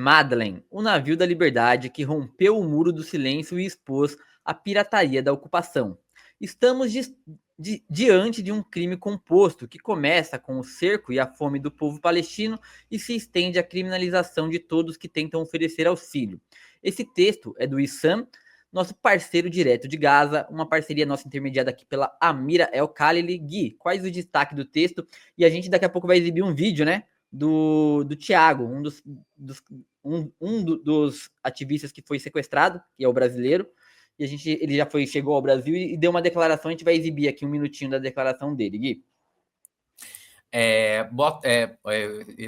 Madeleine, o navio da liberdade que rompeu o muro do silêncio e expôs a pirataria da ocupação. Estamos diante de um crime composto que começa com o cerco e a fome do povo palestino e se estende à criminalização de todos que tentam oferecer auxílio. Esse texto é do Issam, nosso parceiro direto de Gaza, uma parceria nossa intermediada aqui pela Amira El Khalili. Gui, quais o destaque do texto? E a gente daqui a pouco vai exibir um vídeo, né? Do Thiago, dos ativistas que foi sequestrado, que é o brasileiro. E ele já chegou ao Brasil e deu uma declaração. A gente vai exibir aqui um minutinho da declaração dele, Gui.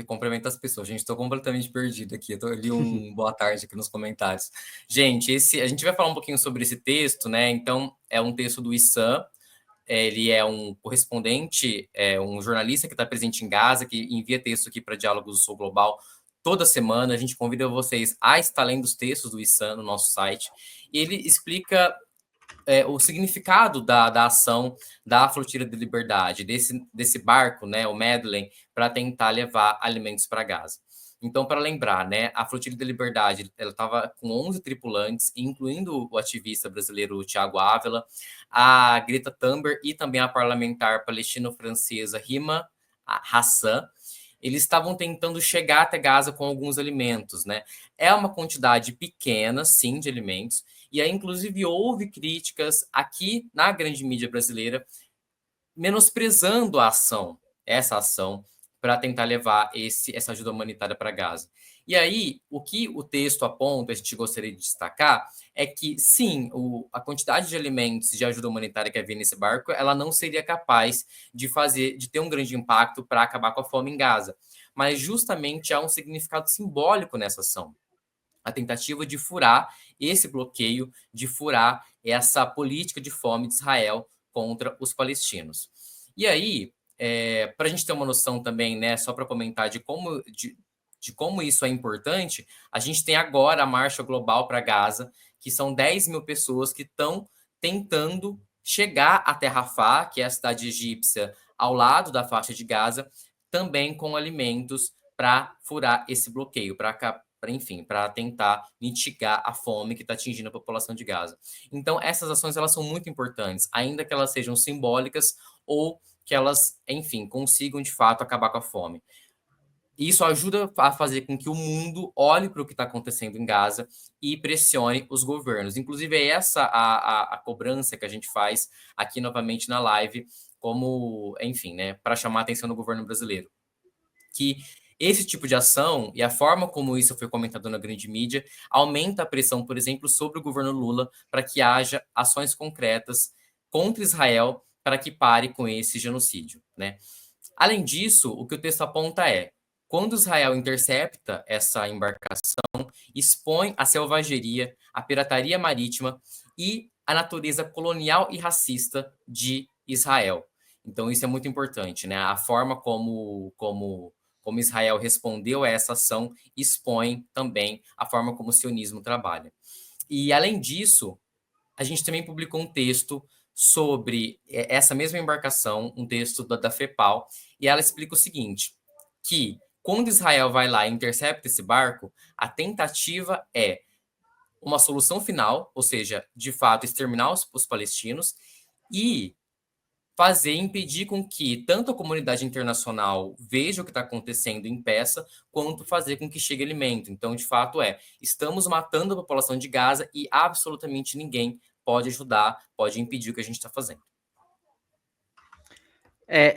Cumprimento as pessoas, gente, estou completamente perdido aqui, eu li um boa tarde aqui nos comentários. Gente, a gente vai falar um pouquinho sobre esse texto, né? Então, é um texto do Issam, ele é um correspondente, um jornalista que está presente em Gaza, que envia texto aqui para Diálogos do Sul Global toda semana. A gente convida vocês a estar lendo os textos do Issam no nosso site. E ele explica o significado da ação da Flotilha de Liberdade, desse barco, né, o Madeleine, para tentar levar alimentos para Gaza. Então, para lembrar, né, a Flotilha de Liberdade, ela estava com 11 tripulantes, incluindo o ativista brasileiro Thiago Ávila, a Greta Thunberg e também a parlamentar palestino-francesa Rima Hassan. Eles estavam tentando chegar até Gaza com alguns alimentos, né? É uma quantidade pequena, sim, de alimentos, e aí, inclusive, houve críticas aqui na grande mídia brasileira menosprezando essa ação, para tentar levar essa ajuda humanitária para Gaza. E aí, o que o texto aponta, a gente gostaria de destacar, é que, sim, a quantidade de alimentos de ajuda humanitária que havia nesse barco, ela não seria capaz de ter um grande impacto para acabar com a fome em Gaza. Mas, justamente, há um significado simbólico nessa ação. A tentativa de furar esse bloqueio, de furar essa política de fome de Israel contra os palestinos. E aí, para a gente ter uma noção também, né, só para comentar de como isso é importante, a gente tem agora a Marcha Global para Gaza, que são 10 mil pessoas que estão tentando chegar até Rafah, que é a cidade egípcia ao lado da faixa de Gaza, também com alimentos para furar esse bloqueio, para tentar mitigar a fome que está atingindo a população de Gaza. Então, essas ações elas são muito importantes, ainda que elas sejam simbólicas ou que elas, enfim, consigam de fato acabar com a fome. E isso ajuda a fazer com que o mundo olhe para o que está acontecendo em Gaza e pressione os governos. Inclusive, é essa a cobrança que a gente faz aqui novamente na live, como, enfim, né, para chamar a atenção do governo brasileiro. Que esse tipo de ação e a forma como isso foi comentado na grande mídia aumenta a pressão, por exemplo, sobre o governo Lula para que haja ações concretas contra Israel para que pare com esse genocídio, né? Além disso, o que o texto aponta é, quando Israel intercepta essa embarcação, expõe a selvageria, a pirataria marítima e a natureza colonial e racista de Israel. Então, isso é muito importante, né? A forma como Israel respondeu a essa ação expõe também a forma como o sionismo trabalha. E, além disso, a gente também publicou um texto sobre essa mesma embarcação, um texto da FEPAL, e ela explica o seguinte, que quando Israel vai lá e intercepta esse barco, a tentativa é uma solução final, ou seja, de fato, exterminar os palestinos e impedir com que tanto a comunidade internacional veja o que está acontecendo e impeça, quanto fazer com que chegue alimento. Então, de fato, estamos matando a população de Gaza e absolutamente ninguém pode ajudar, pode impedir o que a gente está fazendo.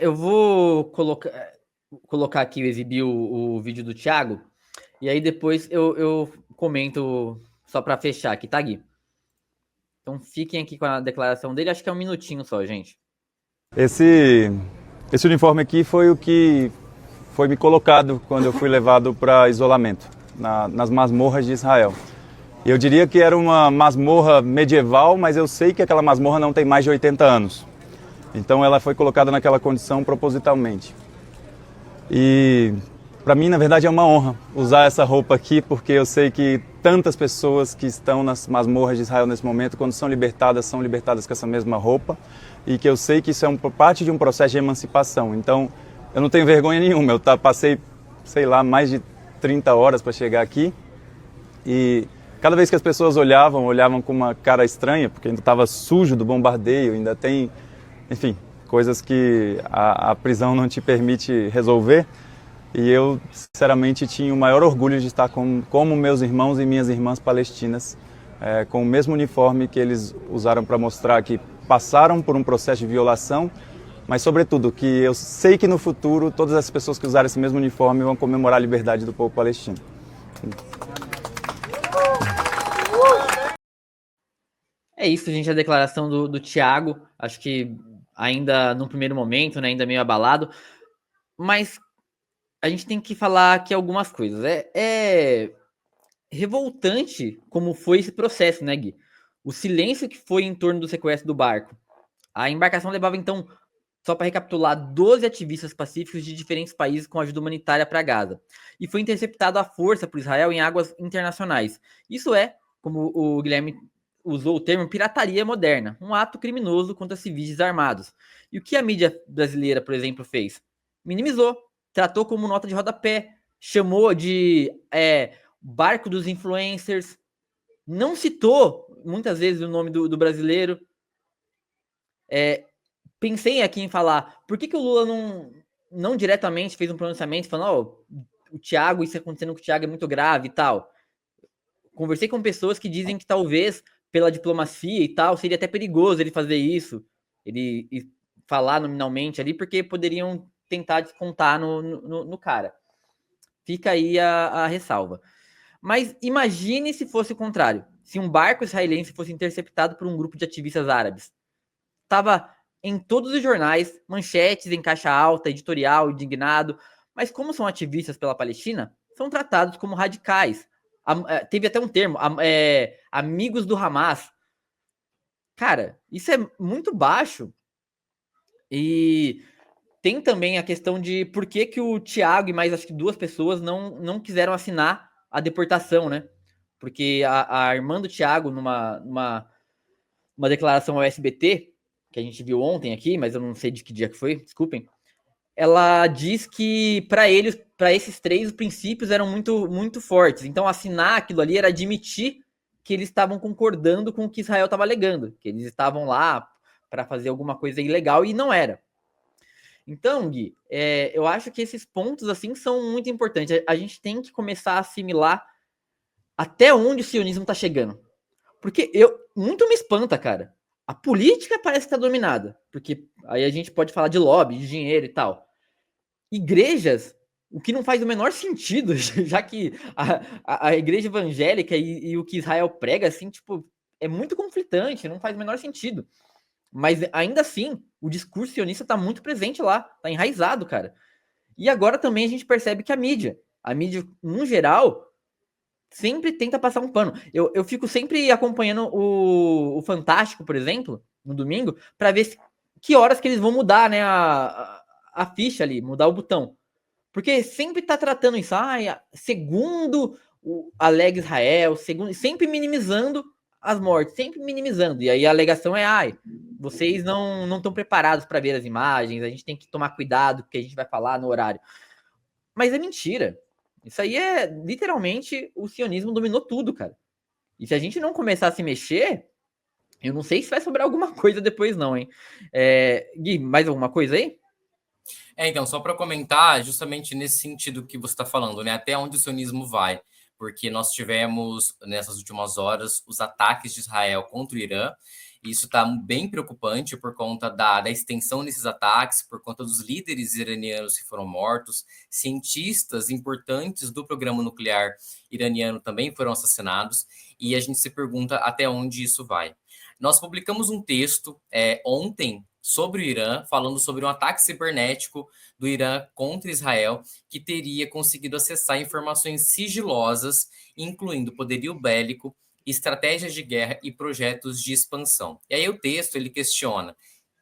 Eu vou colocar aqui, exibir o vídeo do Thiago, e aí depois eu comento só para fechar aqui, tá, Gui? Então fiquem aqui com a declaração dele, acho que é um minutinho só, gente. Esse uniforme aqui foi o que foi me colocado quando eu fui levado para isolamento, nas masmorras de Israel. Eu diria que era uma masmorra medieval, mas eu sei que aquela masmorra não tem mais de 80 anos. Então ela foi colocada naquela condição propositalmente. E para mim, na verdade, é uma honra usar essa roupa aqui, porque eu sei que tantas pessoas que estão nas masmorras de Israel nesse momento, quando são libertadas com essa mesma roupa, e que eu sei que isso é parte de um processo de emancipação. Então, eu não tenho vergonha nenhuma, passei, sei lá, mais de 30 horas para chegar aqui, E cada vez que as pessoas olhavam com uma cara estranha, porque ainda estava sujo do bombardeio, ainda tem, enfim, coisas que a prisão não te permite resolver. E eu, sinceramente, tinha o maior orgulho de estar como meus irmãos e minhas irmãs palestinas, com o mesmo uniforme que eles usaram para mostrar que passaram por um processo de violação, mas, sobretudo, que eu sei que no futuro todas as pessoas que usaram esse mesmo uniforme vão comemorar a liberdade do povo palestino. É isso, gente, a declaração do Thiago. Acho que ainda no primeiro momento, né, ainda meio abalado, mas a gente tem que falar aqui algumas coisas. É revoltante como foi esse processo, né, Gui? O silêncio que foi em torno do sequestro do barco. A embarcação levava, então, só para recapitular, 12 ativistas pacíficos de diferentes países com ajuda humanitária para Gaza. E foi interceptado à força por Israel em águas internacionais. Isso é, como o Guilherme usou o termo, pirataria moderna, um ato criminoso contra civis desarmados. E o que a mídia brasileira, por exemplo, fez? Minimizou, tratou como nota de rodapé, chamou de barco dos influencers, não citou muitas vezes o nome do brasileiro. Pensei aqui em falar, por que o Lula não diretamente fez um pronunciamento falando, o Thiago, isso acontecendo com o Thiago é muito grave e tal. Conversei com pessoas que dizem que talvez pela diplomacia e tal, seria até perigoso ele fazer isso, ele falar nominalmente ali, porque poderiam tentar descontar no cara. Fica aí a ressalva. Mas imagine se fosse o contrário. Se um barco israelense fosse interceptado por um grupo de ativistas árabes. Tava em todos os jornais, manchetes em caixa alta, editorial, indignado. Mas como são ativistas pela Palestina, são tratados como radicais. Teve até um termo, amigos do Hamas. Cara, isso é muito baixo. E tem também a questão de por que o Thiago e mais acho que 2 pessoas não quiseram assinar a deportação, né? Porque a irmã do Thiago, numa declaração ao SBT, que a gente viu ontem aqui, mas eu não sei de que dia que foi, desculpem, ela diz que para eles, para esses 3, os princípios eram muito, muito fortes. Então assinar aquilo ali era admitir que eles estavam concordando com o que Israel estava alegando, que eles estavam lá para fazer alguma coisa ilegal e não era. Então, Gui, eu acho que esses pontos assim são muito importantes. A gente tem que começar a assimilar até onde o sionismo está chegando. Porque muito me espanta, cara. A política parece estar dominada, porque aí a gente pode falar de lobby, de dinheiro e tal. Igrejas, o que não faz o menor sentido, já que a igreja evangélica e o que Israel prega, assim, tipo, é muito conflitante, não faz o menor sentido. Mas ainda assim, o discurso sionista está muito presente lá, está enraizado, cara. E agora também a gente percebe que a mídia, no geral, sempre tenta passar um pano. Eu fico sempre acompanhando o Fantástico, por exemplo, no domingo, para ver que horas que eles vão mudar, né, a ficha ali, mudar o botão. Porque sempre tá tratando isso, segundo o alega Israel, sempre minimizando as mortes, sempre minimizando. E aí a alegação é, vocês não estão preparados para ver as imagens, a gente tem que tomar cuidado com o que a gente vai falar no horário. Mas é mentira. Isso aí é, literalmente, o sionismo dominou tudo, cara. E se a gente não começar a se mexer, eu não sei se vai sobrar alguma coisa depois não, hein? Gui, mais alguma coisa aí? Então, só para comentar, justamente nesse sentido que você está falando, né? Até onde o sionismo vai. Porque nós tivemos, nessas últimas horas, os ataques de Israel contra o Irã. E isso está bem preocupante por conta da extensão desses ataques, por conta dos líderes iranianos que foram mortos, cientistas importantes do programa nuclear iraniano também foram assassinados, e a gente se pergunta até onde isso vai. Nós publicamos um texto ontem sobre o Irã, falando sobre um ataque cibernético do Irã contra Israel, que teria conseguido acessar informações sigilosas, incluindo poderio bélico, estratégias de guerra e projetos de expansão. E aí o texto ele questiona: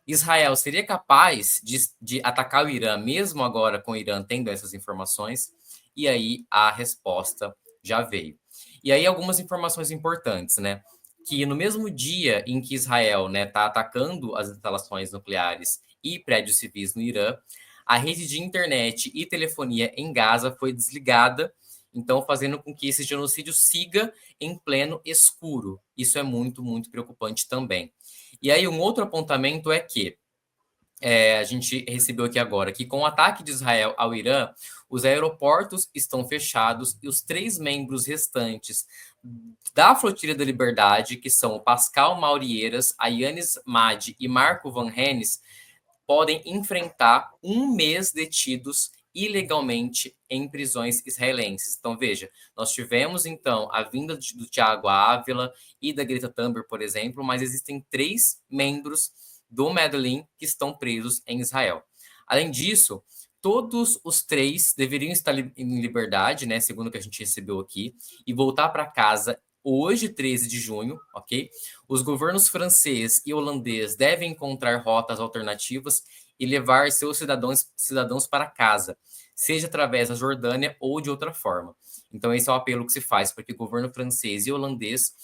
Israel seria capaz de atacar o Irã, mesmo agora com o Irã tendo essas informações? E aí a resposta já veio. E aí algumas informações importantes, né? Que no mesmo dia em que Israel está atacando as instalações nucleares e prédios civis no Irã, a rede de internet e telefonia em Gaza foi desligada então fazendo com que esse genocídio siga em pleno escuro. Isso é muito, muito preocupante também. E aí um outro apontamento é que a gente recebeu aqui agora, que com o ataque de Israel ao Irã, os aeroportos estão fechados e os 3 membros restantes da Flotilha da Liberdade, que são o Pascal Maurieiras, a Yanis Madi e Marco Van Hennes, podem enfrentar 1 mês detidos ilegalmente em prisões israelenses. Então, veja, nós tivemos, então, a vinda do Thiago Ávila e da Greta Thunberg, por exemplo, mas existem 3 membros do Medellín que estão presos em Israel. Além disso, todos os 3 deveriam estar em liberdade, né, segundo o que a gente recebeu aqui, e voltar para casa hoje, 13 de junho, ok? Os governos francês e holandês devem encontrar rotas alternativas e levar seus cidadãos para casa, seja através da Jordânia ou de outra forma. Então, esse é o apelo que se faz para que o governo francês e holandês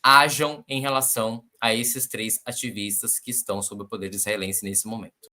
ajam em relação a esses 3 ativistas que estão sob o poder israelense nesse momento.